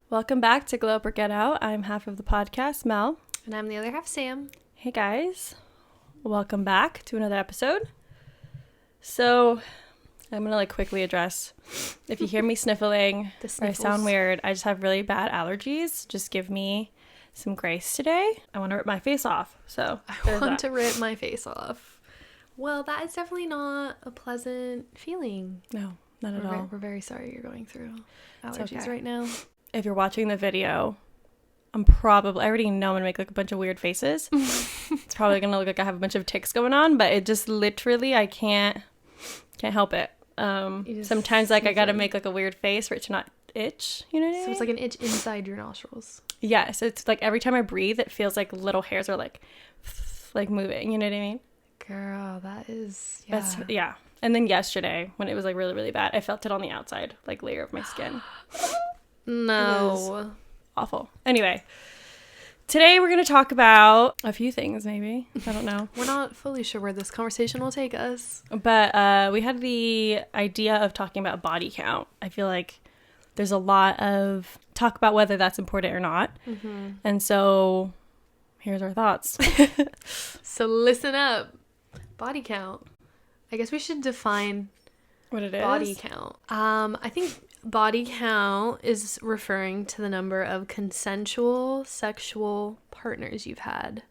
Welcome back to Glow Up or Get Out. I'm half of the podcast, Mel. And I'm the other half, Sam. Hey guys. Welcome back to another episode. So, I'm going to quickly address, if you hear me sniffling or I sound weird, I just have really bad allergies. Just give me some grace today. I want to rip my face off. So, I want to rip my face off. Well, that is definitely not a pleasant feeling. No, not at all. We're very sorry you're going through allergies right now. If you're watching the video, I already know I'm going to make a bunch of weird faces. It's probably going to look like I have a bunch of tics going on, but it just literally, I can't help it. Sometimes I got to make a weird face for it to not itch, you know what I mean? So it's like an itch inside your nostrils. Yeah, so it's every time I breathe, it feels like little hairs are moving, you know what I mean? Girl, that is, yeah. Yeah. And then yesterday, when it was really, really bad, I felt it on the outside, layer of my skin. No. Awful. Anyway, today we're going to talk about a few things, maybe. I don't know. We're not fully sure where this conversation will take us. But we had the idea of talking about body count. I feel like there's a lot of talk about whether that's important or not. Mm-hmm. And so here's our thoughts. So listen up. Body count. I guess we should define what it is. Body count. I think body count is referring to the number of consensual sexual partners you've had.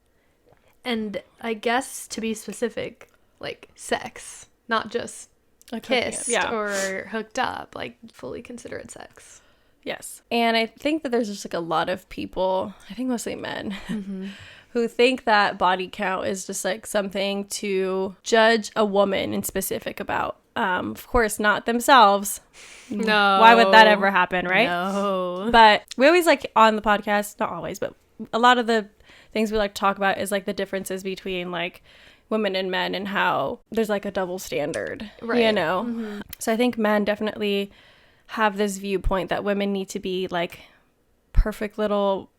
And I guess to be specific, sex, not just kissed or hooked up, fully considerate sex. Yes. And I think that there's just a lot of people, I think mostly men, mm-hmm. who think that body count is just something to judge a woman in specific about. Of course, not themselves. No. Why would that ever happen, right? No. But we always on the podcast, not always, but a lot of the things we like to talk about is the differences between women and men and how there's a double standard, right? You know? Mm-hmm. So I think men definitely have this viewpoint that women need to be perfect little,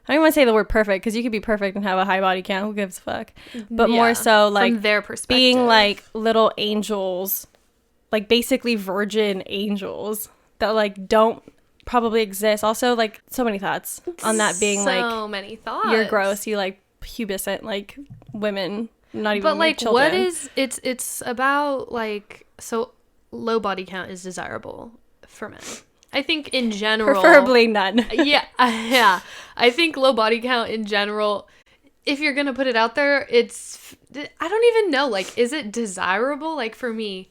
I don't even want to say the word perfect because you could be perfect and have a high body count. Who gives a fuck? But more so from their perspective, being little angels, basically virgin angels that don't probably exist. Also, so many thoughts on that being so many thoughts. You're gross. You pubescent women, not even but children. What is it's about so low body count is desirable for men. I think in general, preferably none. yeah. I think low body count in general, if you're gonna put it out there, I don't even know. Is it desirable? For me,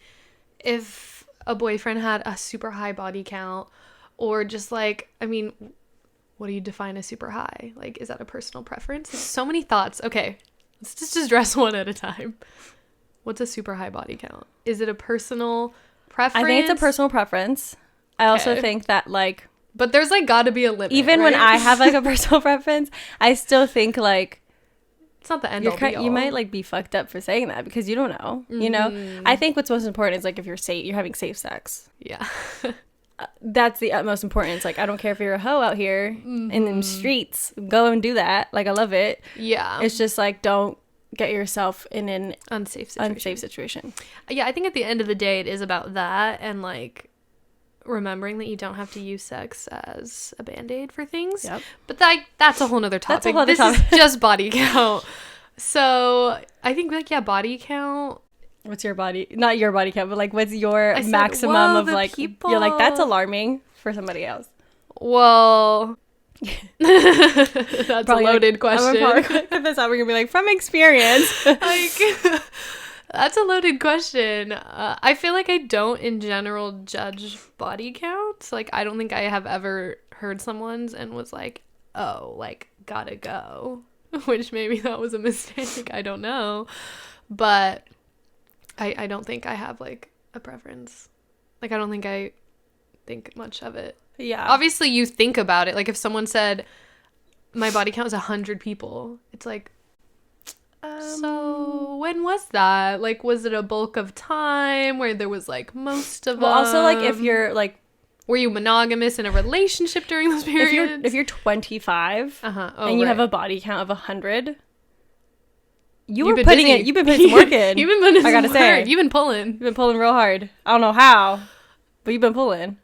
if a boyfriend had a super high body count, or just what do you define as super high? Is that a personal preference? There's so many thoughts. Okay, let's just address one at a time. What's a super high body count? Is it a personal preference? I think it's a personal preference. I also think that but there's gotta be a limit. Even right? when I have a personal preference, I still think it's not the end all be all. You might be fucked up for saying that because you don't know. Mm-hmm. You know, I think what's most important is if you're having safe sex. Yeah, that's the utmost importance. I don't care if you're a hoe out here in the streets, go and do that. I love it. Yeah, it's just don't get yourself in an unsafe situation. Yeah, I think at the end of the day, it is about that and remembering that you don't have to use sex as a band-aid for things. Yep. But that's a whole nother topic. This is just body count. So I think body count. What's your body? Not your body count, but what's your maximum of people. You're that's alarming for somebody else. Well, that's probably a loaded question. I'm probably at this out, we're gonna be from experience. That's a loaded question. I feel I don't in general judge body counts. I don't think I have ever heard someone's and was gotta go, which maybe that was a mistake. I don't know, but I don't think I have a preference. I don't think I think much of it. Yeah. Obviously you think about it. If someone said my body count is 100 people, it's so when was that? Was it a bulk of time where there was most of them? Also if you're were you monogamous in a relationship during those periods? If you're 25 and you have a body count of 100, You've been putting some work in. You've been putting I gotta some say. work. You've been pulling. You've been pulling real hard. I don't know how, but you've been pulling.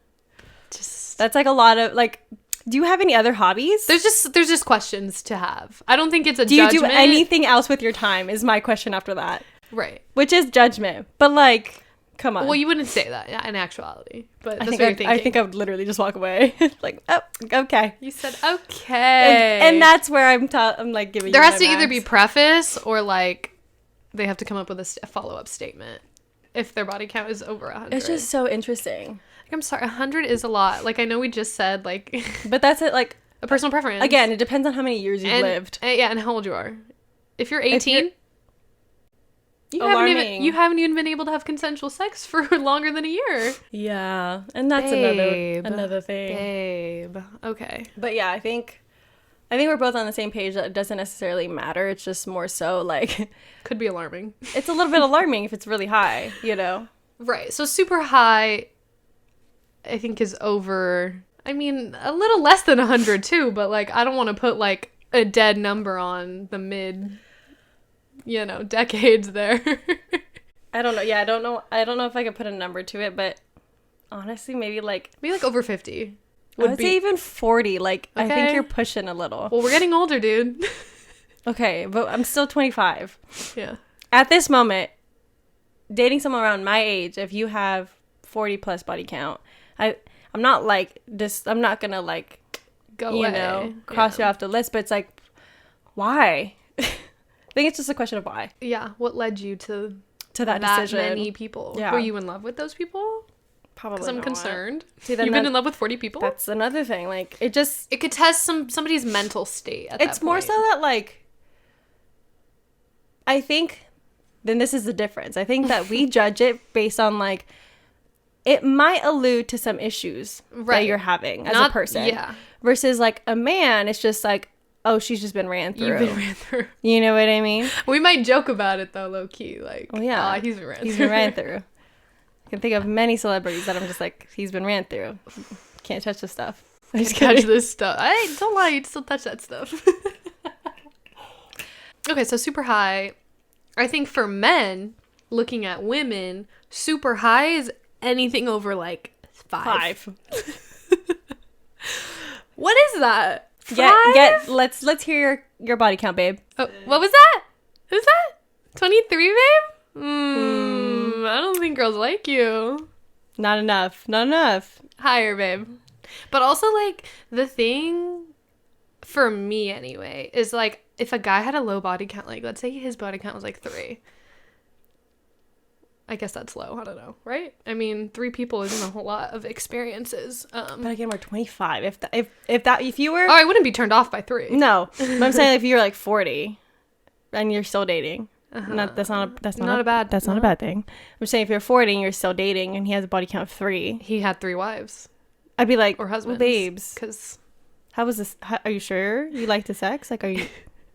That's like a lot of like. Do you have any other hobbies? There's just questions to have. I don't think it's a do judgment. You do anything else with your time is my question after that. Right. Which is judgment. But like, come on. Well, you wouldn't say that in actuality. But that's what you're thinking. I think I would literally just walk away. Like, oh, okay. You said okay. And that's where I'm like giving there you has to either be preface or like they have to come up with a follow-up statement if their body count is over 100. It's just so interesting. I'm sorry, 100 is a lot. Like, I know we just said, like... But that's it, like... A personal preference. Again, it depends on how many years you've lived. Yeah, and how old you are. If you're 18, you haven't even been able to have consensual sex for longer than a year. Yeah, and that's another thing. Babe. Okay. But yeah, I think we're both on the same page that it doesn't necessarily matter. It's just more so, like... Could be alarming. It's a little bit alarming if it's really high, you know? Right. So super high... I think is over, I mean, a little less than 100 too, but like, I don't want to put like a dead number on the mid, decades there. I don't know. Yeah, I don't know if I could put a number to it, but honestly, maybe like over 50. I would say even 40. Like, okay. I think you're pushing a little. Well, we're getting older, dude. Okay, but I'm still 25. Yeah. At this moment, dating someone around my age, if you have 40 plus body count, I'm not like this. I'm not gonna like go away. Cross you off the list. But it's like, why? I think it's just a question of why. Yeah. What led you to that decision? Many people. Yeah. Were you in love with those people? Probably. Because I'm concerned. See, you've been in love with 40 people. That's another thing. Like it could test somebody's mental state. It's more so that like. I think. Then this is the difference. I think that we judge it based on like. It might allude to some issues that you're having as a person. Yeah. Versus like a man, it's just like, oh, she's just been ran through. You've been ran through. You know what I mean? We might joke about it though, low key. Like, oh yeah, he's been ran through. He's been ran through. I can think of many celebrities that I'm just like, he's been ran through. Can't touch this stuff. Can't touch this stuff. Don't lie, you'd still touch that stuff. Okay, so super high. I think for men, looking at women, super high is anything over like 5. What is that? 5? Let's hear your body count, babe. Oh, what was that? Who's that? 23, babe? I don't think girls like you. Not enough. Higher, babe. But also like the thing for me anyway is like if a guy had a low body count, like let's say his body count was like 3. I guess that's low. I don't know, right? I mean, 3 people isn't a whole lot of experiences. But again, we're 25. If you were, I wouldn't be turned off by 3. No, but I'm saying if you're like 40 and you're still dating, that's not a bad thing. I'm saying if you're 40 and you're still dating and he has a body count of 3, he had 3 wives, I'd be like, or husbands, well, babes, because how was this? Are you sure you like the sex? Like, are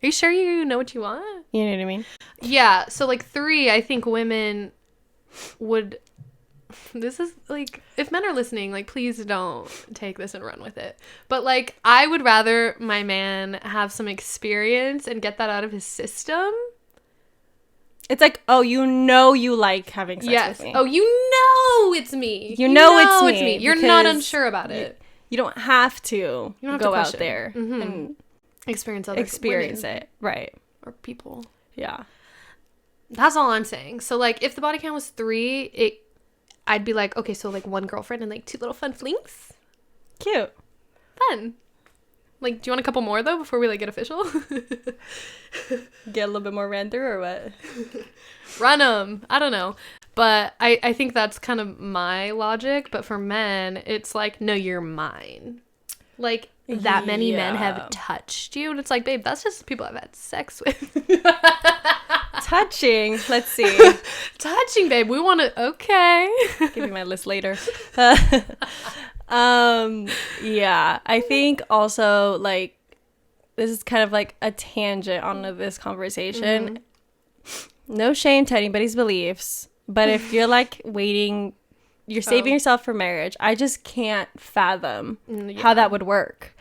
you sure you know what you want? You know what I mean? Yeah. So like 3, I think women would, this is like, if men are listening, like please don't take this and run with it, but like I would rather my man have some experience and get that out of his system. It's like, oh, you like having sex with me. Oh, it's me. You know it's me. You're not unsure about it. You don't have to go out there and experience it, right? Or people. Yeah. That's all I'm saying. So like if the body count was 3, I'd be like, okay, so like 1 girlfriend and like 2 little fun flings. Cute. Fun. Like, do you want a couple more though before we like get official? Get a little bit more ran through or what? Run them. I don't know. But I think that's kind of my logic. But for men, it's like, no, you're mine. Like, that many men have touched you. And it's like, babe, that's just people I've had sex with. Touching. Let's see. Touching, babe. We want to, okay. Give me my list later. Yeah. I think also, like, this is kind of like a tangent onto this conversation. No shame to anybody's beliefs. But if you're like waiting, you're saving yourself for marriage. I just can't fathom how that would work.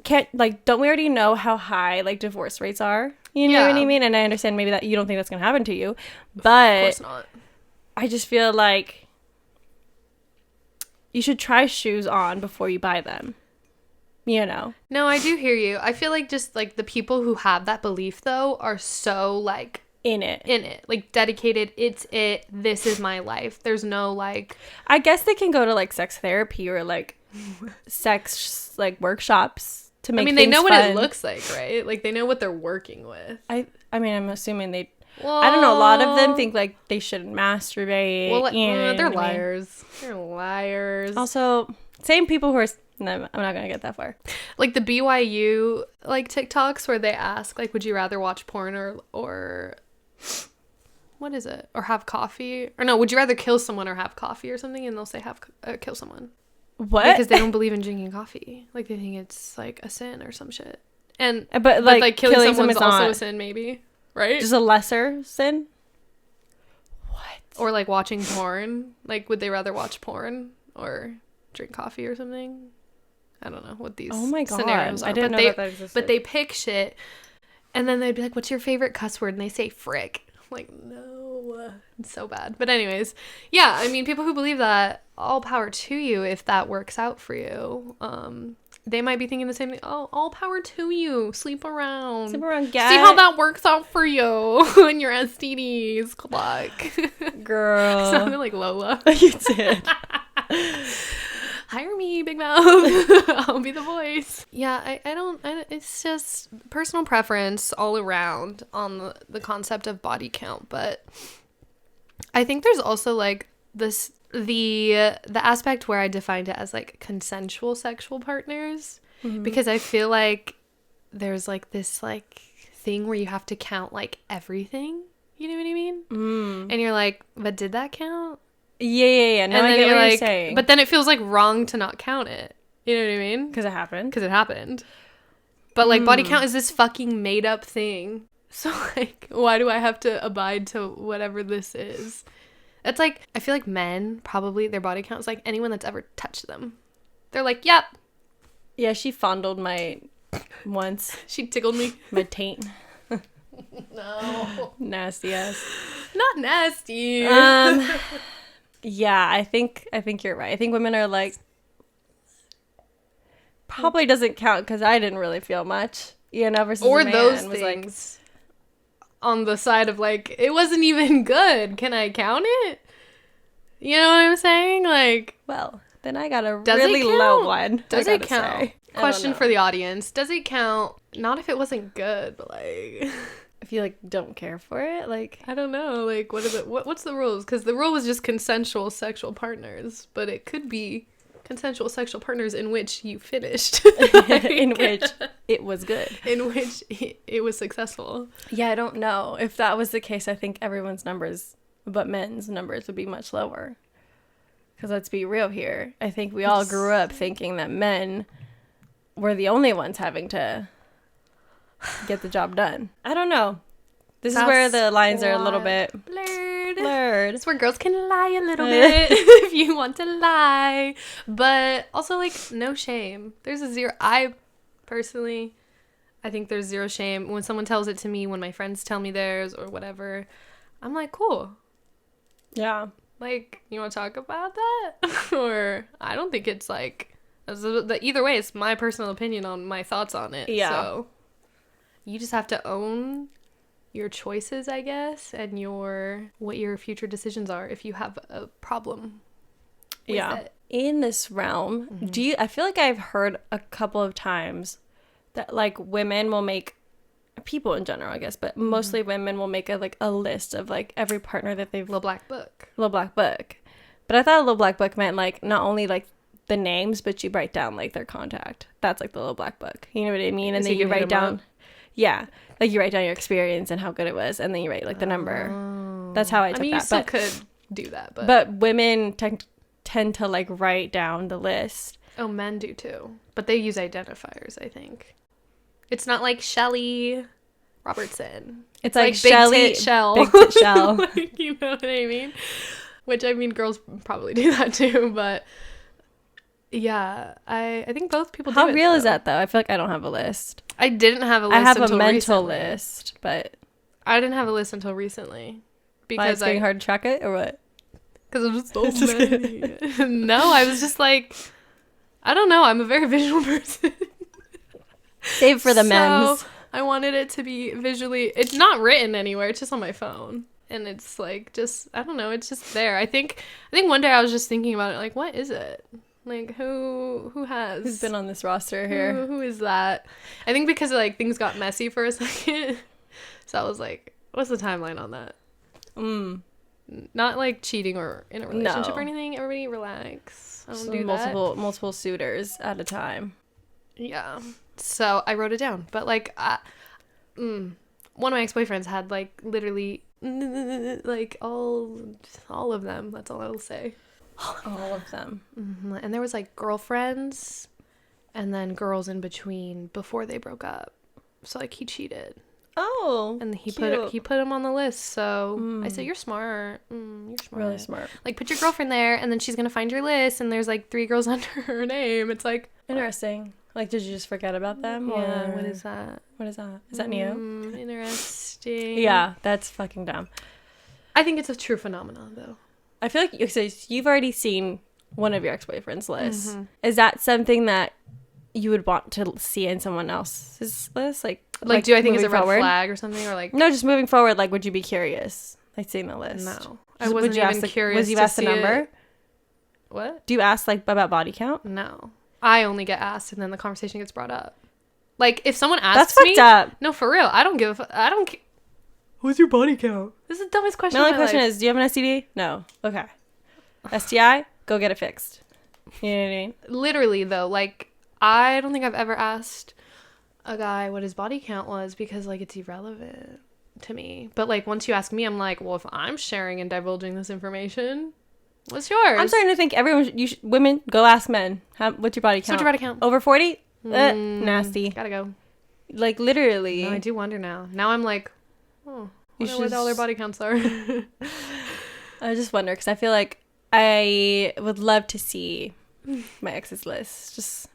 don't we already know how high like divorce rates are? You know what I mean? And I understand maybe that you don't think that's gonna happen to you, but of course not. I just feel like you should try shoes on before you buy them. You know? No, I do hear you. I feel like just like the people who have that belief though are so like in it, like dedicated. This is my life. There's no like, I guess they can go to like sex therapy or like sex like workshops to make they know fun. what it looks like, right? Like they know what they're working with. I mean I'm assuming they I don't know, a lot of them think like they shouldn't masturbate. Well, they're liars. They're liars. Also, same people who are no, I'm not gonna get that far. Like the BYU like TikToks where they ask like, would you rather watch porn or what is it? Or have coffee? Or no, would you rather kill someone or have coffee or something? And they'll say kill someone. What? Because they don't believe in drinking coffee. Like they think it's like a sin or some shit. And but like killing someone's also a sin, maybe, right? Just a lesser sin. What? Or like watching porn. Like would they rather watch porn or drink coffee or something? I don't know what these scenarios are. I didn't know that existed. But they pick shit, and then they'd be like, "What's your favorite cuss word?" And they say "frick." I'm like, no, it's so bad. But anyways, yeah, I mean, people who believe that, all power to you if that works out for you. They might be thinking the same thing. Oh, all power to you. Sleep around. Get. See how that works out for you and your STDs. Good luck. Girl. Sounded like Lola. You did. Hire me, big mouth. I'll be the voice. Yeah, I don't it's just personal preference all around on the concept of body count, but I think there's also like this the aspect where I defined it as like consensual sexual partners, because I feel like there's like this like thing where you have to count like everything, you know what I mean? And you're like, but did that count? Yeah. No, and I then get you're what like, you're saying. but then it feels like wrong to not count it. You know what I mean? Because it happened. But like body count is this fucking made up thing. So like, why do I have to abide to whatever this is? It's like, I feel like men, probably their body count is like anyone that's ever touched them. They're like, yep. Yeah, she fondled my once. She tickled me. My taint. No. Nasty ass. Not nasty. Yeah, I think you're right. I think women are like, probably doesn't count because I didn't really feel much, you know, versus or a man those was things like, on the side of like, it wasn't even good. Can I count it? You know what I'm saying? Like, well, then I got a really low one. Does it count? Question for the audience: does it count? Not if it wasn't good, but like. If you like don't care for it, like I don't know, like what are the what's the rules? Because the rule was just consensual sexual partners, but it could be consensual sexual partners in which you finished, like, in which it was good, in which it was successful. Yeah, I don't know if that was the case. I think everyone's numbers, but men's numbers, would be much lower. Because let's be real here, I think we all grew up thinking that men were the only ones having to get the job done. I don't know. This is where the lines are a little bit blurred. It's where girls can lie a little bit if you want to lie. But also, like, no shame. There's a zero. I think there's zero shame. When someone tells it to me, when my friends tell me theirs or whatever, I'm like, cool. Yeah. Like, you want to talk about that? Or I don't think it's like, either way, it's my personal opinion on my thoughts on it. Yeah. So you just have to own your choices, I guess, and what your future decisions are if you have a problem with it. In this realm, I feel like I've heard a couple of times that like women will make, people in general, I guess, but mostly women will make a list of like every partner that they've Little black book. But I thought a little black book meant like not only like the names, but you write down like their contact. That's like the little black book. You know what I mean? And so then you write down. Up? Yeah, like you write down your experience and how good it was, and then you write like the number. That's how I took that. You still could do that, but women tend to like write down the list. Oh, men do too, but they use identifiers. I think it's not like Shelly Robertson. It's like Shelly Big Tit Shell. Like, you know what I mean? Which I mean, girls probably do that too, but Yeah, I think both people do How it, real though. is that, though? I feel like I don't have a list. I didn't have a list. I have until a mental recently. list, but I didn't have a list until recently because it's getting hard to track it, or what? Because it was so many. No, I was just like, I don't know. I'm a very visual person. Save for the memes. I wanted it to be visually. It's not written anywhere. It's just on my phone, and it's like just I don't know. It's just there. I think one day I was just thinking about it. Like, what is it? Like, who's been on this roster here? Who is that? I think because like things got messy for a second, so I was like, what's the timeline on that? Not like cheating or in a relationship or anything. Everybody relax. I don't do that. Multiple suitors at a time. Yeah. So I wrote it down, but like, one of my ex-boyfriends had like literally like all of them. That's all I'll say. All of them. Mm-hmm. And there was like girlfriends, and then girls in between before they broke up. So like he cheated. Oh, and he put him on the list. So I said, "You're smart. You're smart. Really smart. Like, put your girlfriend there, and then she's gonna find your list. And there's like 3 girls under her name. It's like interesting. Like, did you just forget about them? Yeah. Or What is that? Is that new? Interesting. Yeah, that's fucking dumb. I think it's a true phenomenon, though. I feel like so you've already seen one of your ex-boyfriend's lists. Mm-hmm. Is that something that you would want to see in someone else's list? Like do I think it's a red forward? flag or something? Or like no, just moving forward. Like, would you be curious? Like, seeing the list? No, I wasn't even curious. Was you asked the number? It. What? Do you ask like about body count? No, I only get asked, and then the conversation gets brought up. Like, if someone asks that's fucked up. No, for real, I don't give. I don't. What's your body count? This is the dumbest question. My only question is, do you have an STD? No. Okay. STI? Go get it fixed. You know what I mean? Literally, though, like, I don't think I've ever asked a guy what his body count was because, like, it's irrelevant to me. But, like, once you ask me, I'm like, well, if I'm sharing and divulging this information, what's yours? I'm starting to think women, go ask men. What's your body count? So what's your body count? Over 40? Nasty. Gotta go. Like, literally. No, I do wonder now. Now I'm like, oh, I wonder what all their body counts are. I just wonder, because I feel like I would love to see my ex's list. Just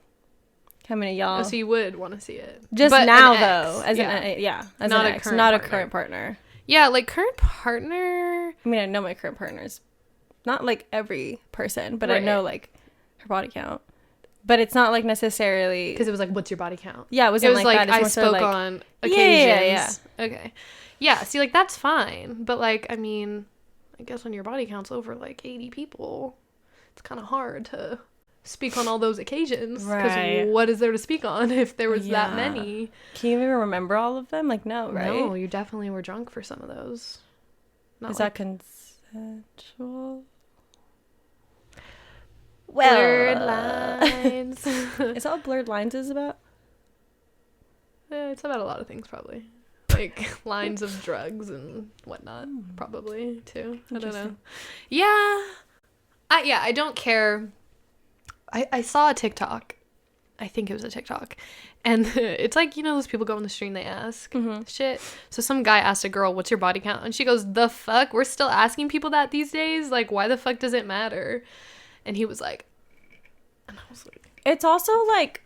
how many y'all. Oh, so you would want to see it. Just but now, though. As not an ex, not a current partner. Yeah, like current partner. I mean, I know my current partners. Not like every person, but right. I know like her body count. But it's not like necessarily because it was like, what's your body count? Yeah, it wasn't like that. I spoke on occasions. Yeah. Okay. Yeah. See, like that's fine, but like I mean, I guess when your body count's over like 80 people, it's kind of hard to speak on all those occasions because what is there to speak on if there was that many? Can you even remember all of them? Like no, right? No, you definitely were drunk for some of those. Is that consensual? Well, blurred lines. Is that what blurred lines is about? Yeah, it's about a lot of things probably. Like lines of drugs and whatnot probably too. I don't know. Yeah. I don't care. I saw a TikTok. I think it was a TikTok. And it's like, you know, those people go on the street and they ask shit. So some guy asked a girl, what's your body count? And she goes, the fuck? We're still asking people that these days? Like, why the fuck does it matter? And he was like, and I was like, it's also like,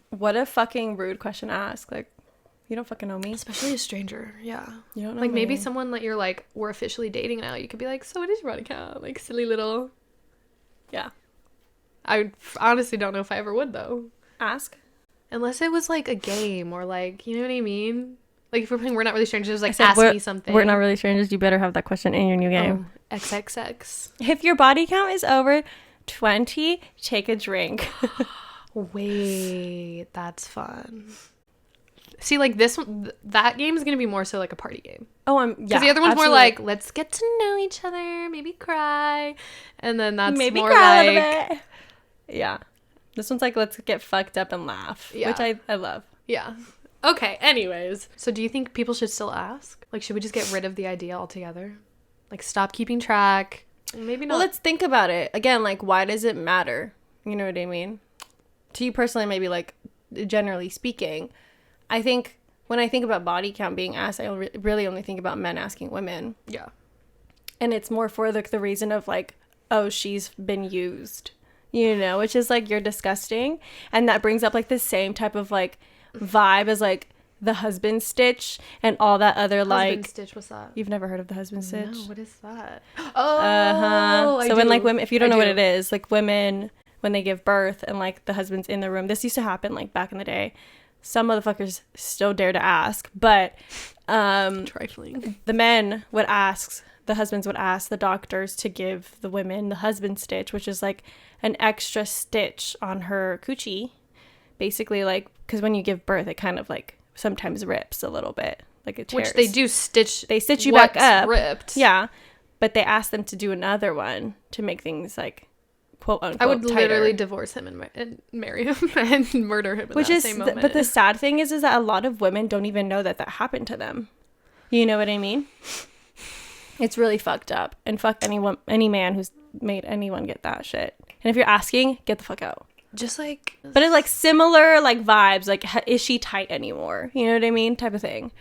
what a fucking rude question to ask. Like, you don't fucking know me. Especially a stranger. Yeah. You don't know like me. Maybe someone that you're like, we're officially dating now. You could be like, so what is your body count? Like, silly little. Yeah. I honestly don't know if I ever would, though. Ask. Unless it was like a game or like, you know what I mean? Like if we're playing We're Not Really Strangers, like ask me something. We're Not Really Strangers. You better have that question in your new game. Oh, XXX. If your body count is over 20, take a drink. Wait, that's fun. See, like this one, that game is gonna be more so like a party game. Oh, because the other one's more like, let's get to know each other, maybe cry, and then that's maybe more cry like, a little bit. Yeah, this one's like, let's get fucked up and laugh, which I love. Yeah. Okay. Anyways, so do you think people should still ask? Like, should we just get rid of the idea altogether? Like, stop keeping track. Maybe not. Well, let's think about it again. Like, why does it matter? You know what I mean? To you personally, maybe like generally speaking. I think when I think about body count being asked, I really only think about men asking women. Yeah. And it's more for the reason of like, oh, she's been used. you know, which is like, you're disgusting. And that brings up like the same type of like vibe as like the husband stitch and all that other like husband stitch. What's that? You've never heard of the husband stitch? No, what is that? Oh, so when like women, if you don't know what it is, like women when they give birth and like the husband's in the room, this used to happen like back in the day. Some motherfuckers still dare to ask, but trifling. The husbands would ask the doctors to give the women the husband stitch, which is like an extra stitch on her coochie, basically, like, because when you give birth, it kind of like sometimes rips a little bit, like it tears. Which they do stitch. They stitch you back up. Ripped. Yeah, but they ask them to do another one to make things like quote unquote I would tighter. literally divorce him and marry him and murder him in that same moment. But the sad thing is that a lot of women don't even know that happened to them. You know what I mean? It's really fucked up. And fuck any man who's made anyone get that shit. And if you're asking, get the fuck out. Just like... But it's like similar like vibes. Like, is she tight anymore? You know what I mean? Type of thing.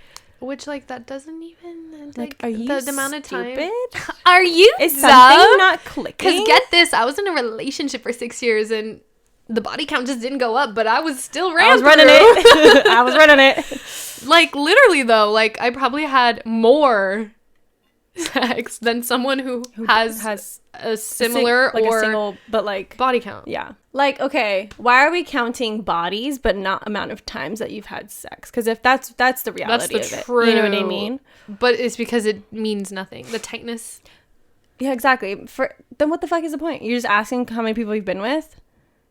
Which, like, that doesn't even... Like, are you the amount of time... stupid? Are you Is something not clicking? Because get this, I was in a relationship for 6 years and the body count just didn't go up, but I was still I was running it. I was running it. Like, literally, though, like, I probably had more sex than someone who has a similar like or a single, but like body count. Yeah. Like, okay, why are we counting bodies but not amount of times that you've had sex? Because if that's the reality of it, you know what I mean? But it's because it means nothing. The tightness. Yeah, exactly. Then what the fuck is the point? You're just asking how many people you've been with?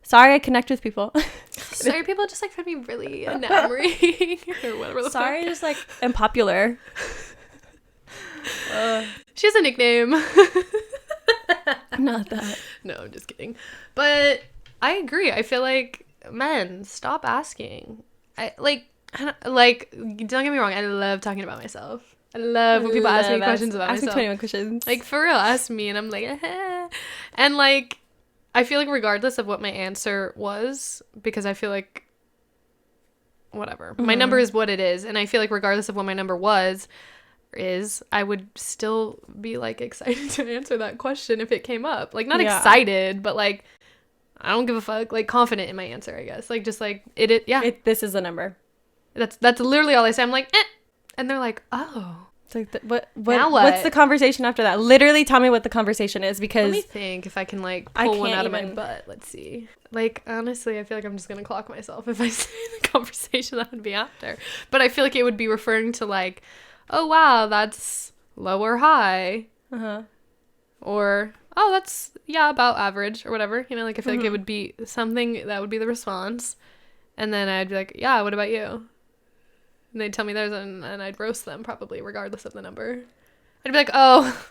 Sorry, I connect with people. Sorry, people just like find me really enamoring or whatever. Sorry, just like I'm popular. She has a nickname. Not that. No, I'm just kidding. But I agree. I feel like men, stop asking. Don't get me wrong. I love talking about myself. I love when people ask me questions about myself. Ask me 21 questions. Like, for real, ask me, and I'm like, and like, I feel like regardless of what my answer was, because I feel like, whatever, my number is what it is, and I feel like regardless of what my number is, I would still be like excited to answer that question if it came up. Like, not excited, but like, I don't give a fuck. Like, confident in my answer, I guess. Like, just like this is the number. That's literally all I say. I'm like, and they're like, oh. It's like, what's the conversation after that? Literally tell me what the conversation is, because let me think if I can like pull one out of my butt. Let's see. Like, honestly, I feel like I'm just gonna clock myself if I say the conversation that would be after. But I feel like it would be referring to like, oh wow, that's low or high. Or, oh, that's about average or whatever. You know, like, I feel like it would be something that would be the response. And then I'd be like, yeah, what about you? And they'd tell me theirs, and I'd roast them, probably, regardless of the number. I'd be like, oh.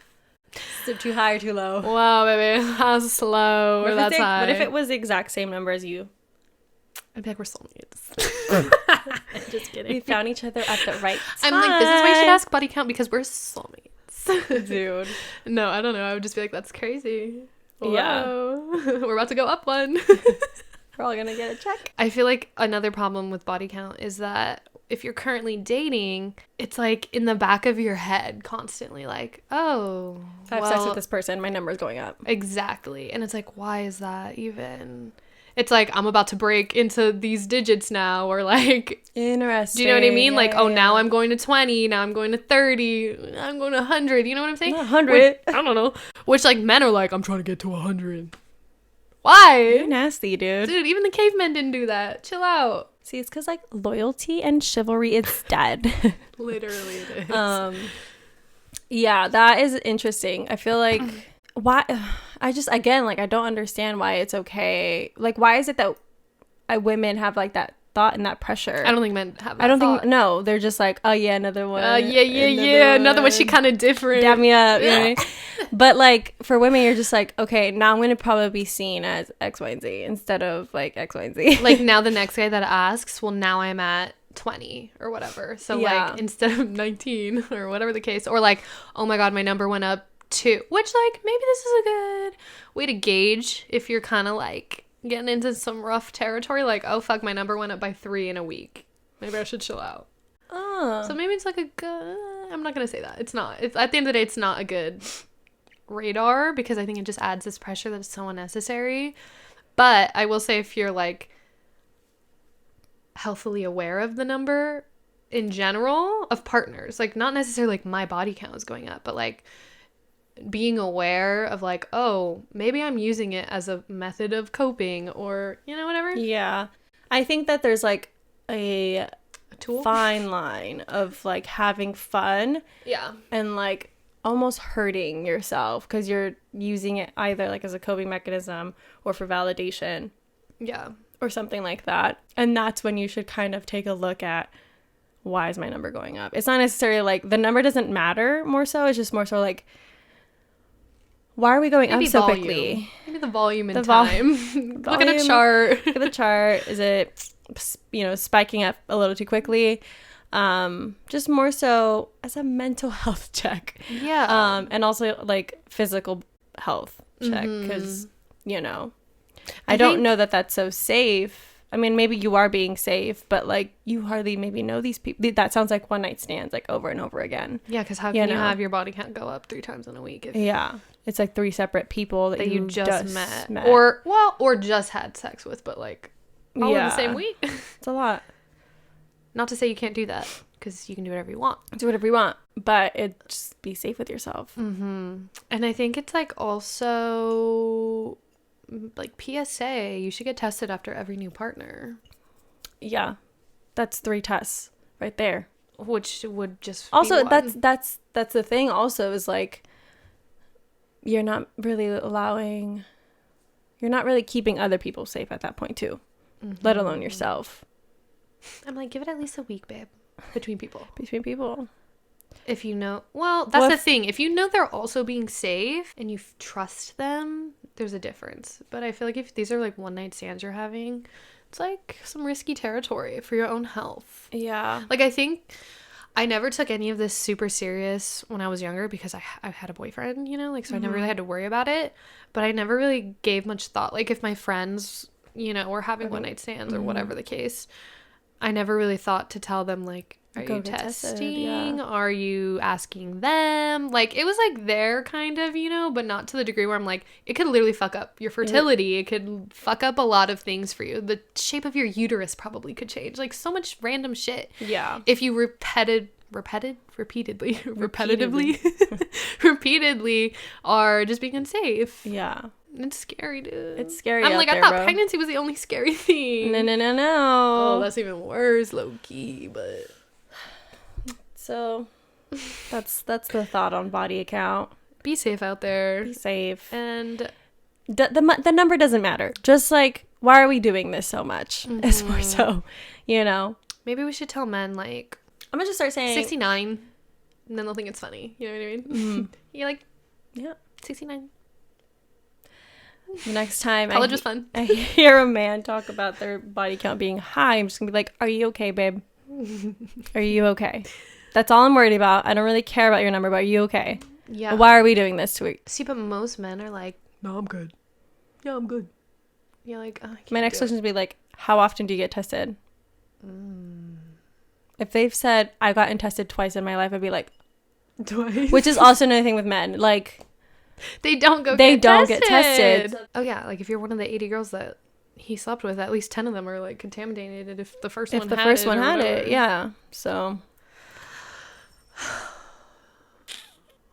Is it too high or too low? Wow, baby. That's low, or that's high. What if it was the exact same number as you? I'd be like, we're soulmates. Just kidding. We found each other at the right time. I'm like, this is why you should ask body count, because we're soulmates. Dude. No, I don't know. I would just be like, that's crazy. Whoa. Yeah. We're about to go up one. We're all gonna get a check. I feel like another problem with body count is that if you're currently dating, it's like in the back of your head constantly, like, oh, if I have sex with this person, my number's going up. Exactly. And it's like, why is that even? It's like, I'm about to break into these digits now, or like, interesting. Do you know what I mean? Like, now I'm going to 20, now I'm going to 30, I'm going to 100. You know what I'm saying? 100. I don't know. Which, like, men are like, I'm trying to get to 100. Why? You're nasty, dude. Dude, even the cavemen didn't do that. Chill out. See, it's because, like, loyalty and chivalry is dead. Literally it is. Yeah, that is interesting. I feel like, why... I don't understand why it's okay. Like, why is it that women have, like, that thought and that pressure? I don't think men have that thought. No, they're just like, oh, yeah, another one. Another one. She kind of different. Dab me up. You know what I mean? But, like, for women, you're just like, okay, now I'm going to probably be seen as X, Y, and Z instead of, like, X, Y, and Z. Like, now the next guy that asks, well, now I'm at 20 or whatever. So, like, instead of 19 or whatever the case. Or, like, oh, my God, my number went up 2. Which, like, maybe this is a good way to gauge if you're kind of, like, getting into some rough territory. Like, oh, fuck, my number went up by 3 in a week. Maybe I should chill out. Oh. So maybe it's, like, a good... I'm not going to say that. It's not. It's at the end of the day, it's not a good radar, because I think it just adds this pressure that's so unnecessary. But I will say, if you're like healthily aware of the number in general of partners, like not necessarily like my body count is going up, but like being aware of like, oh, maybe I'm using it as a method of coping, or whatever. Yeah, I think that there's like a tool, fine line of like having fun, and like almost hurting yourself because you're using it either like as a coping mechanism or for validation, or something like that. And that's when you should kind of take a look at, why is my number going up? It's not necessarily like the number doesn't matter, more so it's just more so like, why are we going up so quickly? Maybe the volume and time. Look at a chart. Look at the chart. Is it, spiking up a little too quickly? Just more so as a mental health check. Yeah. And also like physical health check, because, I don't know that that's so safe. I mean, maybe you are being safe, but like you hardly maybe know these people. That sounds like one night stands, like over and over again. Yeah, because how can you have your body count go up 3 times in a week? It's like 3 separate people that you just met. Or just had sex with, but like all in the same week. It's a lot. Not to say you can't do that, because you can do whatever you want. Do whatever you want, but just be safe with yourself. And I think it's like also like PSA, you should get tested after every new partner. Yeah, that's 3 tests right there. Which would just also that's the thing. Also, is like you're not really keeping other people safe at that point too, let alone yourself. I'm like, give it at least a week, babe, between people. If that's the thing. If you know they're also being safe and you trust them, there's a difference. But I feel like if these are like one night stands you're having, it's like some risky territory for your own health. Yeah. Like, I think I never took any of this super serious when I was younger because I had a boyfriend, so I never really had to worry about it. But I never really gave much thought. Like, if my friends, were having one night stands or whatever the case, I never really thought to tell them, like, are you testing? Yeah. Are you asking them? Like, it was like there kind of, but not to the degree where I'm like, it could literally fuck up your fertility. It could fuck up a lot of things for you. The shape of your uterus probably could change. Like, so much random shit. Yeah. If you repeatedly are just being unsafe. Yeah. It's scary, dude. It's scary. I'm like, I thought pregnancy was the only scary thing. No. Oh, that's even worse, low key, but... So that's the thought on body count. Be safe out there. Be safe. And the number doesn't matter. Just like, why are we doing this so much? It's more so, Maybe we should tell men, like, I'm gonna just start saying 69, and then they'll think it's funny. You know what I mean? You're like, 69. The next time college was fun. I hear a man talk about their body count being high, I'm just gonna be like, are you okay, babe? Are you okay? That's all I'm worried about. I don't really care about your number, but are you okay? Yeah. Why are we doing this to week? See, but most men are like, no, I'm good. Yeah, I'm good. You're like, oh, my next question would be like, how often do you get tested? If they've said, I gotten tested twice in my life, I'd be like, twice? Which is also another thing with men. Like, they don't get tested. Oh, yeah. Like, if you're one of the 80 girls that he slept with, at least 10 of them are like contaminated if the first one had it. Yeah. So...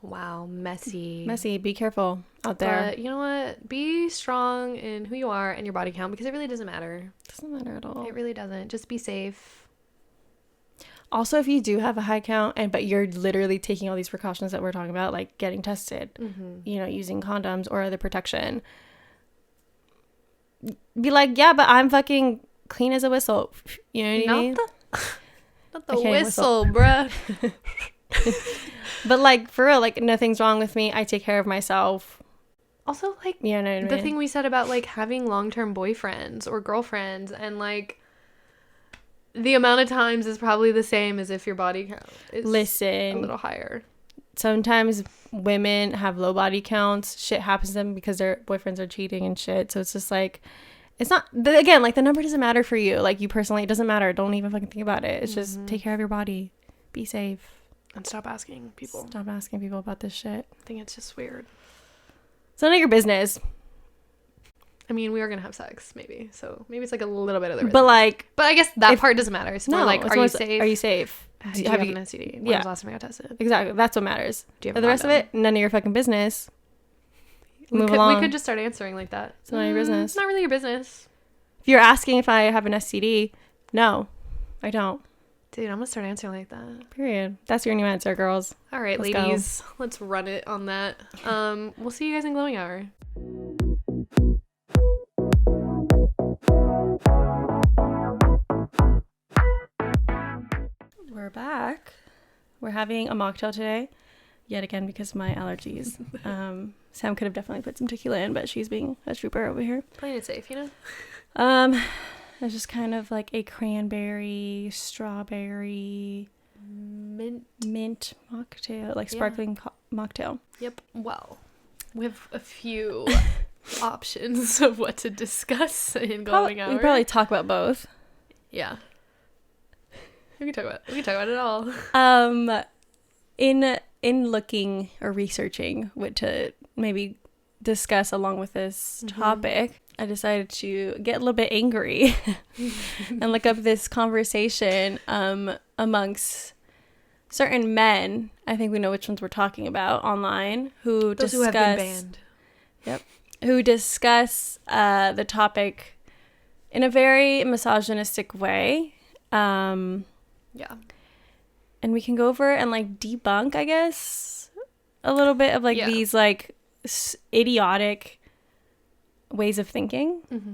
Wow, messy. Be careful out there. But you know what? Be strong in who you are and your body count, because it really doesn't matter. Doesn't matter at all. It really doesn't. Just be safe. Also, if you do have a high count but you're literally taking all these precautions that we're talking about, like getting tested, using condoms or other protection, be like, yeah, but I'm fucking clean as a whistle. You know what I mean? Not the whistle, bruh. But like, for real, like, nothing's wrong with me. I take care of myself. Also, like, the thing we said about like having long-term boyfriends or girlfriends, and like the amount of times is probably the same as if your body count is a little higher. Sometimes women have low body counts. Shit happens to them because their boyfriends are cheating and shit. So it's just like, it's not, again, like, the number doesn't matter for you. Like, you personally, it doesn't matter. Don't even fucking think about it. It's just take care of your body. Be safe. And stop asking people. Stop asking people about this shit. I think it's just weird. It's none of your business. I mean, we are gonna have sex, maybe. So maybe it's like a little bit of the risk. But like, but I guess that part doesn't matter. It's more like, are you safe? Are you safe? Do you have an STD? When was the last time I got tested? Exactly. That's what matters. Do you have but the rest of it, none of your fucking business. Move along. We could just start answering like that. It's none of your business. It's not really your business. If you're asking if I have an STD, no, I don't. Dude, I'm gonna start answering like that. Period. That's your new answer, girls. All right, ladies. Let's run it on that. We'll see you guys in Glowing Hour. We're back. We're having a mocktail today, yet again because of my allergies. Sam could have definitely put some tequila in, but she's being a trooper over here. Playing it safe, you know? It's just kind of like a cranberry, strawberry, mint mocktail, like sparkling mocktail. Yep. Well, we have a few options of what to discuss in Glowing Hour. We probably talk about both. Yeah. We can talk about it all. In looking or researching what to maybe discuss along with this topic, I decided to get a little bit angry and look up this conversation amongst certain men. I think we know which ones we're talking about online who Those discuss who have been banned. Yep. Who discuss the topic in a very misogynistic way. Yeah. And we can go over and like debunk, I guess, a little bit of like these like idiotic ways of thinking. Mm-hmm.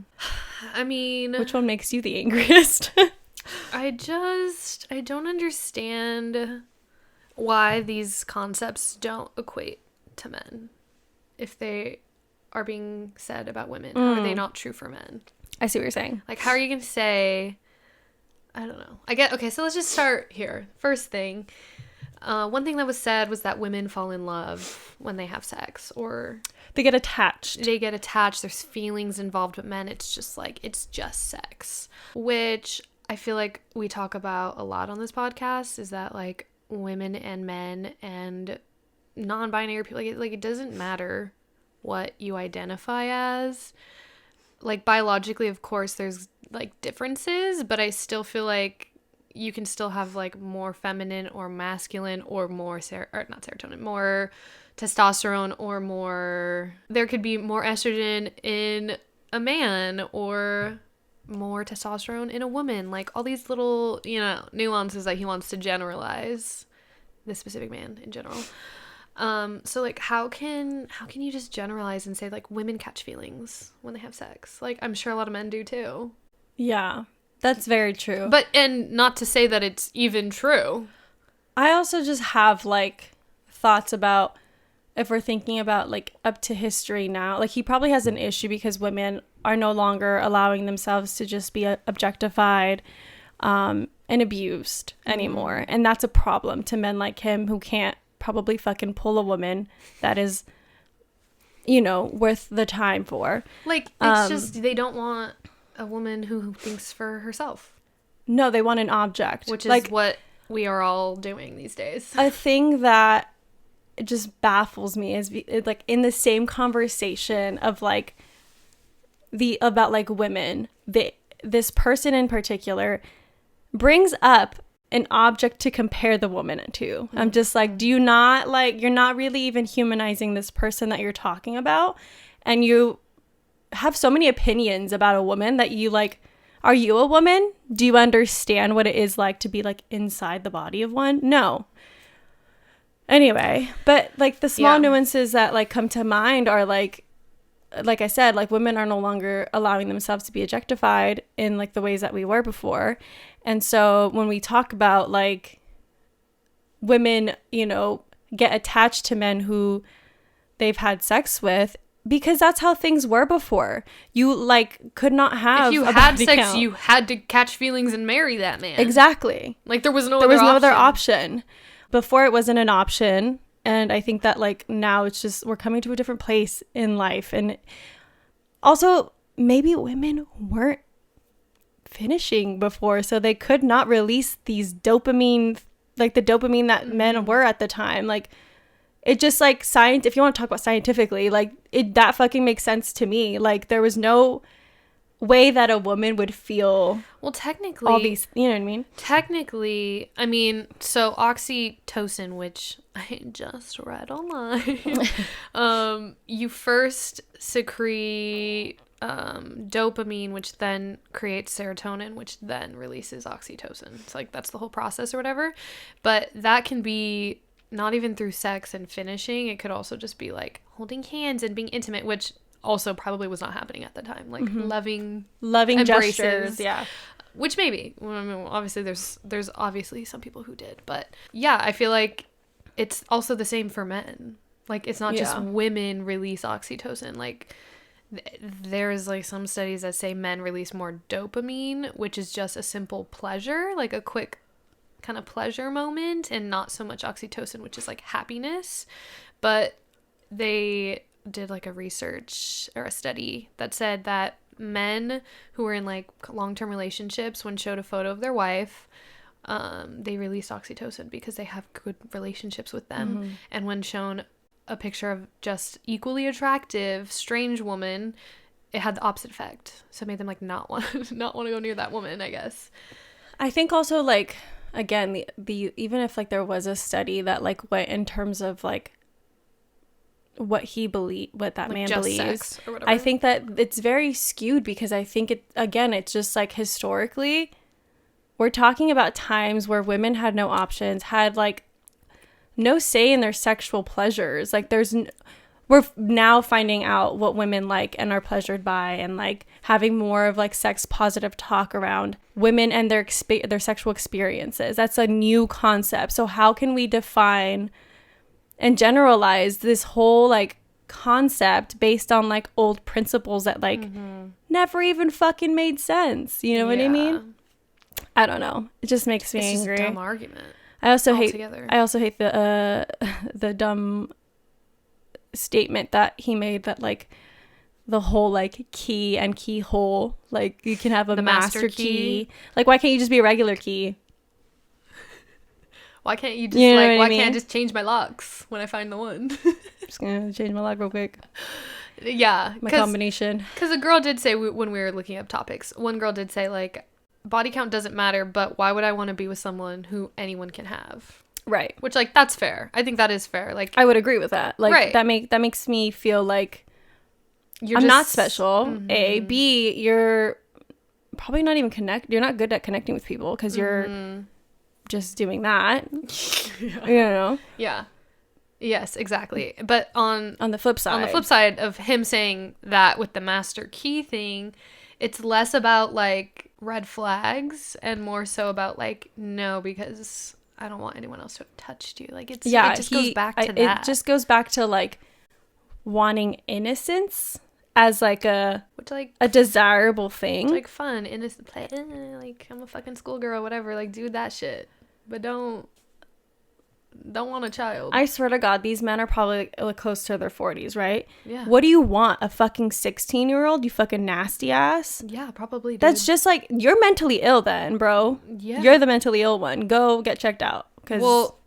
I mean, which one makes you the angriest? I don't understand why these concepts don't equate to men if they are being said about women. How are they not true for men? I see what you're saying. Like, how are you going to say, I don't know. Okay, so let's just start here. First thing, one thing that was said was that women fall in love when they have sex, or they get attached. There's feelings involved with men. It's just like, it's just sex, which I feel like we talk about a lot on this podcast, is that like women and men and non-binary people, like it doesn't matter what you identify as. Like biologically, of course, there's like differences, but I still feel like you can still have like more feminine or masculine or more not serotonin, more testosterone, or more, there could be more estrogen in a man or more testosterone in a woman. Like all these little, nuances that he wants to generalize this specific man in general. So like how can you just generalize and say like women catch feelings when they have sex? Like I'm sure a lot of men do too. Yeah, that's very true. But, and not to say that it's even true. I also just have like thoughts about, if we're thinking about like up to history now, like he probably has an issue because women are no longer allowing themselves to just be objectified and abused anymore. And that's a problem to men like him who can't probably fucking pull a woman that is, worth the time for. Like, it's just, they don't want a woman who thinks for herself. No, they want an object. Which is like what we are all doing these days. A thing that just baffles me is like in the same conversation of like about like women, this person in particular brings up an object to compare the woman to. I'm just like, do you not, like, you're not really even humanizing this person that you're talking about, and you have so many opinions about a woman that you like, are you a woman? Do you understand what it is like to be like inside the body of one? No. Anyway, but like the small nuances that like come to mind are like I said, like women are no longer allowing themselves to be objectified in like the ways that we were before. And so when we talk about like women, get attached to men who they've had sex with, because that's how things were before. You like could not have, if you had sex, you had to catch feelings and marry that man. Exactly. Like there was no other option. Before it wasn't an option. And I think that like now it's just, we're coming to a different place in life. And also maybe women weren't finishing before, so they could not release these dopamine, like the dopamine that men were at the time. Like it just like science, if you want to talk about scientifically, like that fucking makes sense to me. Like there was no way that a woman would feel, well, technically, all these, you know what I mean? Technically, I mean, so oxytocin, which I just read online, you first secrete dopamine, which then creates serotonin, which then releases oxytocin. It's like that's the whole process or whatever. But that can be not even through sex and finishing. It could also just be like holding hands and being intimate, which also probably was not happening at the time. Like loving embraces, gestures, yeah. Which maybe, I mean, obviously there's obviously some people who did, but yeah, I feel like it's also the same for men. Like it's not just women release oxytocin. Like there's like some studies that say men release more dopamine, which is just a simple pleasure, like a quick kind of pleasure moment, and not so much oxytocin, which is like happiness. But they did like a research or a study that said that men who were in like long-term relationships, when showed a photo of their wife, they released oxytocin because they have good relationships with them. And when shown a picture of just equally attractive strange woman, it had the opposite effect, so it made them like not want to go near that woman, I guess. I think also like, again, the even if like there was a study that like went in terms of like what that like man believes, I think that it's very skewed, because I think it's just like historically we're talking about times where women had no options, had like no say in their sexual pleasures. Like we're now finding out what women like and are pleasured by, and like having more of like sex positive talk around women and their sexual experiences. That's a new concept. So how can we define and generalize this whole like concept based on like old principles that like never even fucking made sense? You know what I mean? I don't know. It just makes me angry. It's just a dumb argument. I also hate the dumb statement that he made that like the whole like key and keyhole, like you can have a master key. Like why can't you just be a regular key? Why can't you just can't I just change my locks when I find the one? Just gonna change my lock real quick. Yeah, my combination. Because a girl did say when we were looking up topics, one girl did say like body count doesn't matter, but why would I want to be with someone who anyone can have? Right. Which like that's fair. I think that is fair. Like I would agree with that. Like that makes me feel like I'm not special. A. B. You're probably not even you're not good at connecting with people because you're just doing that. You know? Yeah. Yes, exactly. But on the flip side of him saying that with the master key thing, it's less about like red flags and more so about like, no, because I don't want anyone else to have touched you. Like it just goes back to that. It just goes back to like wanting innocence as like a desirable thing. It's like fun, innocent play. Like I'm a fucking schoolgirl, whatever. Like do that shit, but don't want a child. I swear to God, these men are probably like close to their 40s, right? Yeah. What do you want? A fucking 16-year-old? You fucking nasty ass? Yeah, probably. Dude. That's just like, you're mentally ill then, bro. Yeah. You're the mentally ill one. Go get checked out. Well,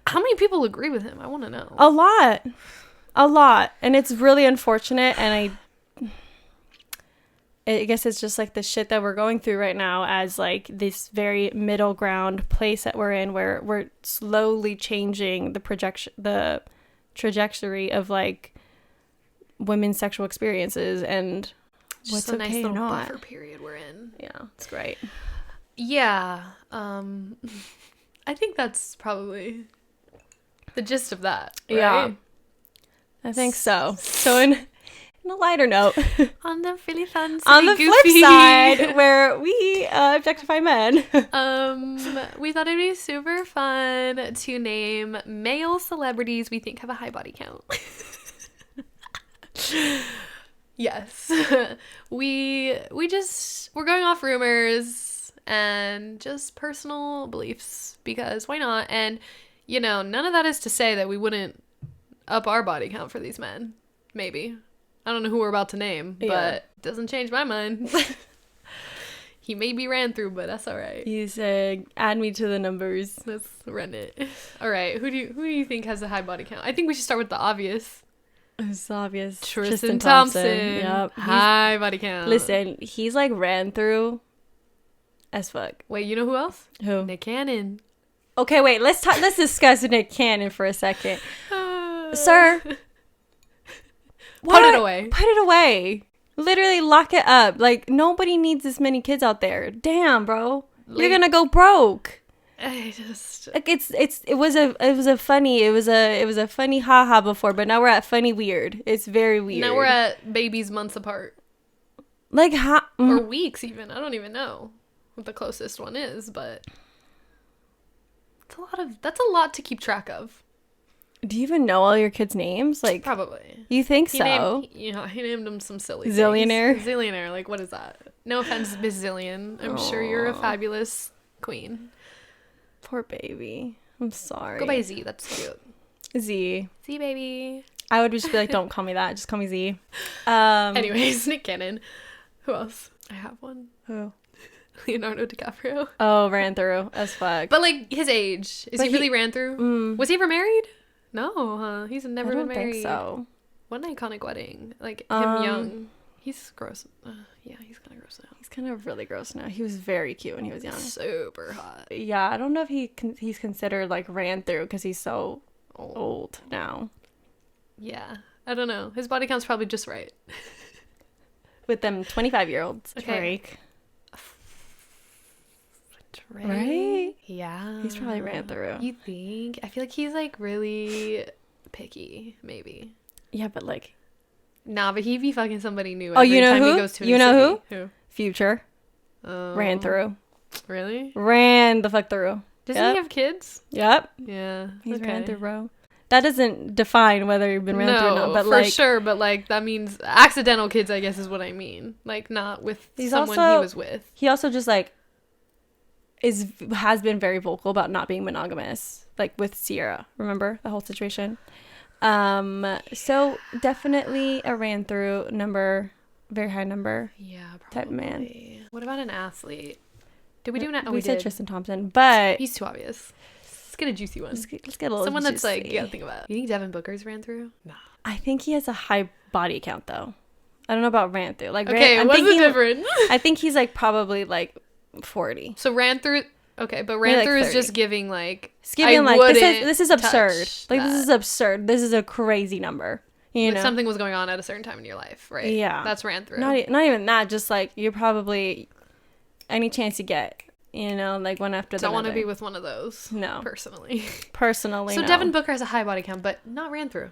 how many people agree with him? I want to know. A lot. And it's really unfortunate. And I guess it's just like the shit that we're going through right now as like this very middle ground place that we're in, where we're slowly changing the trajectory of like women's sexual experiences and just what's a nice little buffer period we're in. Yeah, it's great. Yeah. I think that's probably the gist of that. Right? Yeah. I think so. So on a lighter note, on the really fun, on the goofy flip side, where we objectify men, we thought it'd be super fun to name male celebrities we think have a high body count. Yes, we're going off rumors and just personal beliefs because why not? And none of that is to say that we wouldn't up our body count for these men. Maybe. I don't know who we're about to name, but it doesn't change my mind. He may be ran through, but that's all right. He said, add me to the numbers. Let's run it. All right. Who do you think has a high body count? I think we should start with the obvious. It's obvious. Tristan Thompson. Yep. High body count. Listen, he's like ran through as fuck. Wait, you know who else? Who? Nick Cannon. Okay, wait. Let's discuss Nick Cannon for a second. Sir. Put it away. Put it away. Literally lock it up. Like, nobody needs this many kids out there. Damn, bro. You're gonna go broke. I just like it was a funny haha before, but now we're at funny weird. It's very weird. Now we're at babies months apart. Like or weeks even. I don't even know what the closest one is, but that's a lot to keep track of. Do you even know all your kids' names? Like, probably. You think so? He named them some silly Zillionaire? things. Zillionaire. Like, what is that? No offense, Miss Zillion. I'm sure you're a fabulous queen. Poor baby. I'm sorry. Go by Z. That's cute. Z. Z, baby. I would just be like, don't call me that. Just call me Z. Anyways, Nick Cannon. Who else? I have one. Who? Leonardo DiCaprio. Oh, ran through as fuck. But, like, his age. He really ran through? Was he ever married? No, huh? He's never been married. I don't think so. What an iconic wedding. Like, him young. He's gross. Yeah, he's kind of gross now. He's kind of really gross now. He was very cute when he was young. Super hot. Yeah, I don't know if he's considered, like, ran through because he's so old now. Yeah, I don't know. His body count's probably just right. With them 25-year-olds. Okay. Drake. Right? Yeah. He's probably ran through. You think? I feel like he's, like, really picky, maybe. Yeah, but, like... Nah, but he'd be fucking somebody new every time who? he goes to a You know city. Who? Future. Ran through. Really? Ran the fuck through. Doesn't he have kids? Yep. Yeah. He's ran through, bro. That doesn't define whether you've been ran through or not, but for sure, but like that means accidental kids, I guess is what I mean. Like not with someone he was with. He also just like has been very vocal about not being monogamous, like with Sierra. Remember the whole situation? So definitely a ran through number, very high number. Yeah, probably. Type man. What about an athlete? Did we do an? We said Tristan Thompson, but he's too obvious. Let's get a juicy one. Let's get a little someone juicy. That's like you gotta think about. You think Devin Booker's ran through? Nah. I think he has a high body count though. I don't know about ran through. Like what's the difference? I think he's like probably like 40. So ran through. Okay, but ran through is just giving like. It's giving like this is absurd. Like this is absurd. This is a crazy number. You know, something was going on at a certain time in your life, right? Yeah, that's ran through. Not even that. Just like you're probably any chance you get. You know, like one after the other. Don't want to be with one of those. No. Personally, so no. Devin Booker has a high body count, but not ran through.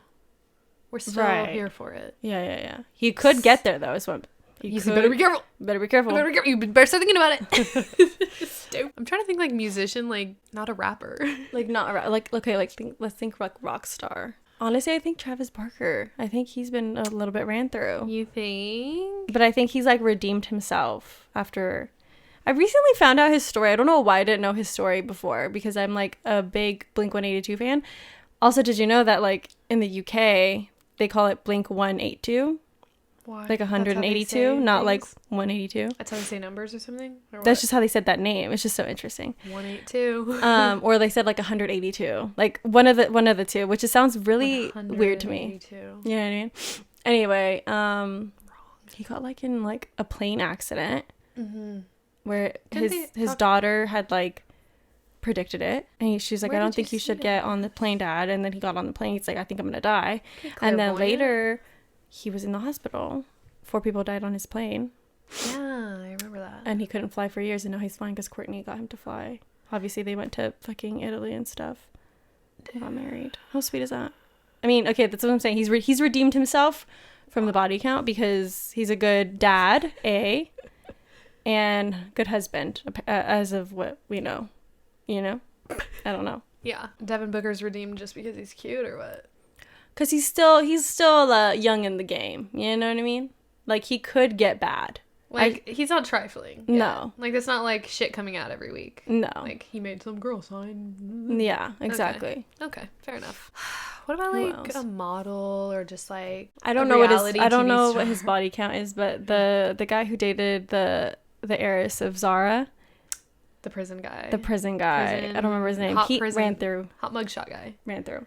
We're still here for it. Yeah. He could get there, though, is what... You better be careful. Better be careful. You better start thinking about it. I'm trying to think like musician, like not a rapper. Like not a rapper. Like, okay, let's think like rock star. Honestly, I think Travis Barker. I think he's been a little bit ran through. You think? But I think he's like redeemed himself after... I recently found out his story. I don't know why I didn't know his story before because I'm like a big Blink-182 fan. Also, did you know that like in the UK they call it Blink-182? Why? Like 182, not like 182. That's how they say numbers or something? Or that's just how they said that name. It's just so interesting. 182. Or they said like 182. Like one of the two, which just sounds really weird to me. You know what I mean? Anyway, he got like in like a plane accident. Mm-hmm. Where his daughter had like predicted it, and she's like, I don't think you should get on the plane, Dad. And then he got on the plane. He's like, I think I'm gonna die. And then later he was in the hospital. 4 people died on his plane. Yeah, I remember that. And he couldn't fly for years, and now he's flying because Courtney got him to fly. Obviously they went to fucking Italy and stuff. They got married. How sweet is that? I mean, okay, that's what I'm saying. He's redeemed himself from the body count because he's a good dad, and good husband, as of what we know. You know? I don't know. Yeah. Devin Booker's redeemed just because he's cute or what? Because he's still young in the game. You know what I mean? Like, he could get bad. Like, he's not trifling. No. Yeah. Like, it's not like shit coming out every week. No. Like, he made some girl sign. Yeah, exactly. Okay, fair enough. What about, like, a model or just, like, I don't know what his body count is, but the guy who dated the the heiress of Zara. The prison guy. I don't remember his name. He ran through. Hot mugshot guy. Ran through.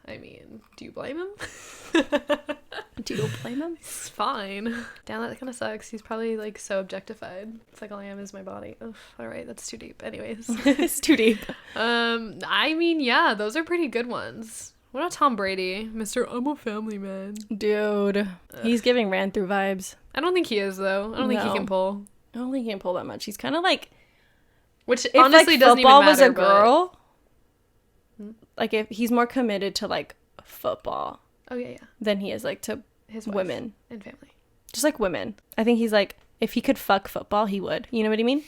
I mean, do you blame him? Do you blame him? It's fine. Damn, that kind of sucks. He's probably like so objectified. It's like all I am is my body. Ugh, all right, that's too deep. Anyways. It's too deep. I mean, yeah, those are pretty good ones. What about Tom Brady? Mr. I'm a family man. Dude. Ugh. He's giving ran through vibes. I don't think he is, though. I don't think he can pull. I don't think he can pull that much. He's kind of like... Which honestly if, like, doesn't even matter. Football was a girl, like if he's more committed to like football. Oh, yeah. Than he is like to his women. And family. Just like women. I think he's like, if he could fuck football, he would. You know what I mean?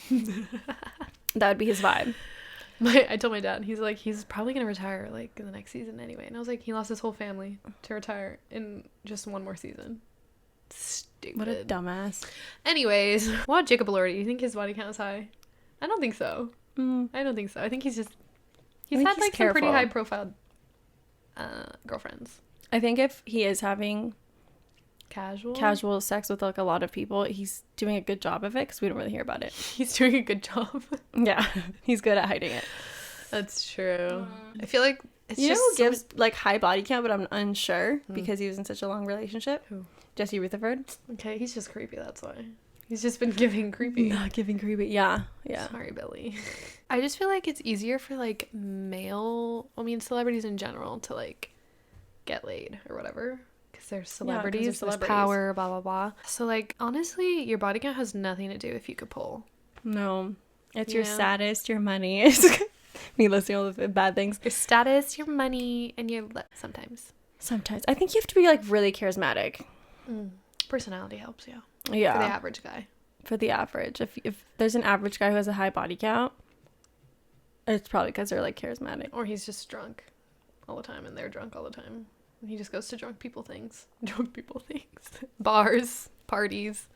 That would be his vibe. I told my dad, he's like, he's probably going to retire like in the next season anyway. And I was like, he lost his whole family to retire in just one more season. Stupid. What a dumbass. Anyways, what about Jacob Elordi? Do you think his body count is high? I don't think so. I don't think so. I think he's had like some pretty high profile girlfriends. I think if he is having casual sex with like a lot of people, he's doing a good job of it because we don't really hear about it. He's doing a good job. Yeah, he's good at hiding it. That's true. I feel like it's just who gives like high body count, but I'm unsure because he was in such a long relationship. Who? Jesse Rutherford. Okay, he's just creepy. That's why. He's just been giving creepy. Not giving creepy. Yeah. Sorry, Billy. I just feel like it's easier for like celebrities in general to like get laid or whatever because they're celebrities, there's power, blah blah blah. So like honestly, your body count has nothing to do if you could pull. No, it's your status, your money. It's me listing all the bad things. Your status, your money, and your sometimes. I think you have to be like really charismatic. Personality helps, yeah. Yeah. For the average guy. For the average. If there's an average guy who has a high body count, it's probably because they're like charismatic. Or he's just drunk all the time and they're drunk all the time. And he just goes to drunk people things. Bars, parties.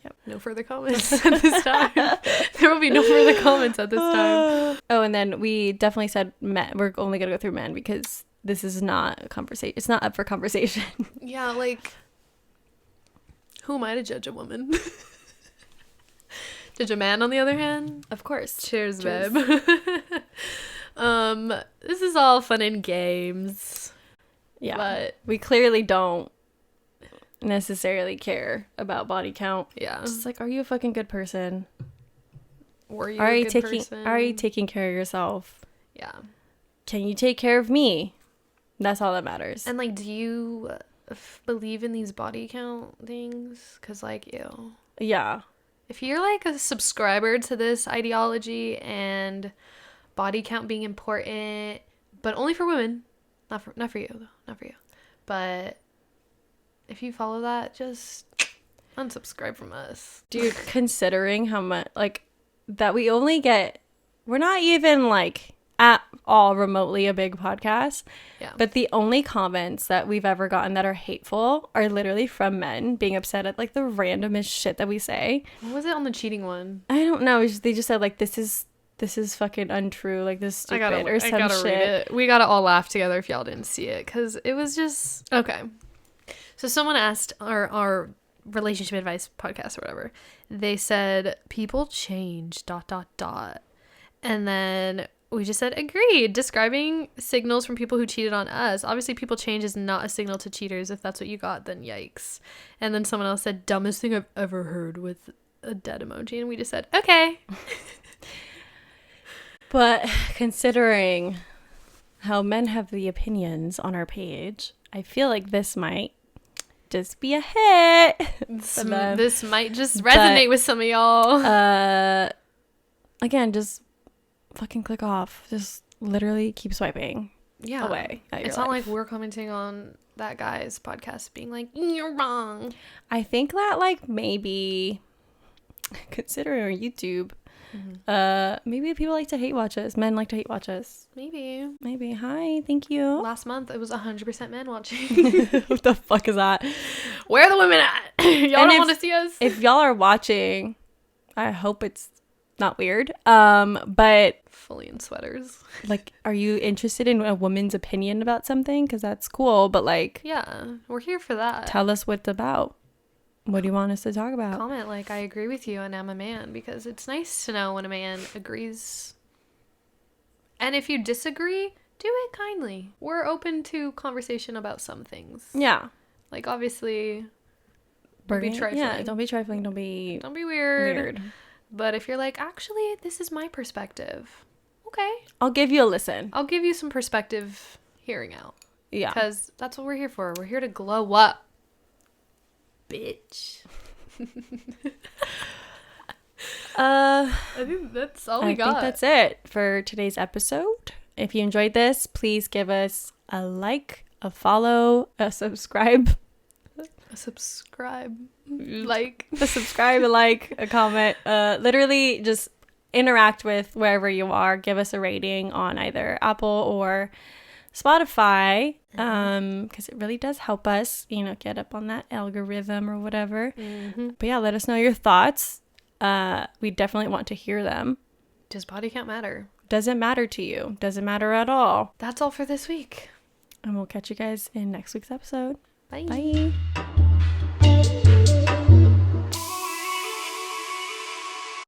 Yep. No further comments at this time. There will be no further comments at this time. Oh, and then we definitely said men. We're only going to go through men because this is not a conversation. It's not up for conversation. Yeah, like... Who am I to judge a woman? Judge a man, on the other hand? Of course. Cheers. Babe. This is all fun and games. Yeah. But we clearly don't necessarily care about body count. Yeah. Just like, are you a fucking good person? Were you a good person? Are you taking care of yourself? Yeah. Can you take care of me? That's all that matters. And like, do you... believe in these body count things? Because like, ew. Yeah. If you're like a subscriber to this ideology and body count being important, but only for women, not for you though, not for you. But if you follow that, just unsubscribe from us. Dude, considering how much like that we're not even like at all remotely a big podcast. Yeah. But the only comments that we've ever gotten that are hateful are literally from men being upset at like the randomest shit that we say. What was it on the cheating one? I don't know. They just said like this is fucking untrue, like this is stupid or some shit. Read it. We gotta all laugh together if y'all didn't see it because it was just okay. So someone asked our relationship advice podcast or whatever. They said people change ... And then we just said, agreed, describing signals from people who cheated on us. Obviously, people change is not a signal to cheaters. If that's what you got, then yikes. And then someone else said, dumbest thing I've ever heard with a dead emoji. And we just said, okay. But considering how men have the opinions on our page, I feel like this might just be a hit. This might just resonate with some of y'all. Again, just... fucking click off. Just literally keep swiping away. It's not like we're commenting on that guy's podcast being like, you're wrong. I think that like maybe considering our YouTube, maybe people like to hate watch us. Men like to hate watch us. Maybe. Hi, thank you. Last month it was 100% men watching. What the fuck is that? Where are the women at? Y'all don't want to see us? If y'all are watching, I hope it's not weird, but fully in sweaters. Like, are you interested in a woman's opinion about something? Because that's cool, but like, yeah, we're here for that. Tell us what it's about. What do you want us to talk about? Comment like I agree with you and I'm a man, because it's nice to know when a man agrees. And if you disagree, do it kindly. We're open to conversation about some things. Yeah. Like, obviously, don't be trifling. Yeah, don't be trifling. Don't be weird. But if you're like, actually, this is my perspective. Okay. I'll give you a listen. I'll give you some perspective hearing out. Yeah. Because that's what we're here for. We're here to glow up. Bitch. I think that's all we got. I think that's it for today's episode. If you enjoyed this, please give us a like, a follow, a subscribe. A subscribe. A like, a comment. Literally just interact with wherever you are. Give us a rating on either Apple or Spotify, because it really does help us, get up on that algorithm or whatever. But yeah, let us know your thoughts. We definitely want to hear them. Does body count matter? Does it matter to you? Does it matter at all? That's all for this week. And we'll catch you guys in next week's episode. Bye. Bye.